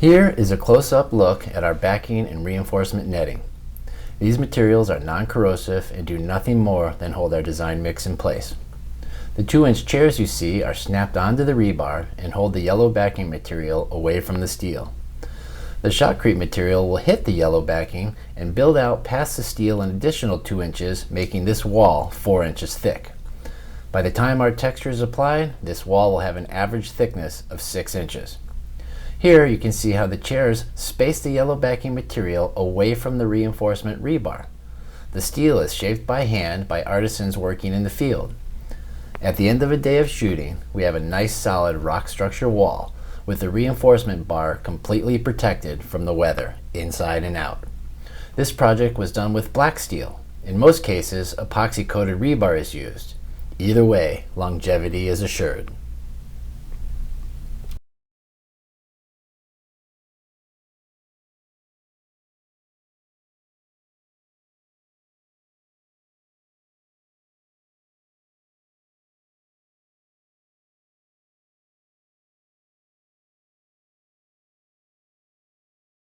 Here is a close-up look at our backing and reinforcement netting. These materials are non-corrosive and do nothing more than hold our design mix in place. The 2-inch chairs you see are snapped onto the rebar and hold the yellow backing material away from the steel. The shotcrete material will hit the yellow backing and build out past the steel an additional 2 inches, making this wall 4 inches thick. By the time our texture is applied, this wall will have an average thickness of 6 inches. Here you can see how the chairs space the yellow backing material away from the reinforcement rebar. The steel is shaped by hand by artisans working in the field. At the end of a day of shooting, we have a nice solid rock structure wall with the reinforcement bar completely protected from the weather, inside and out. This project was done with black steel. In most cases, epoxy-coated rebar is used. Either way, longevity is assured.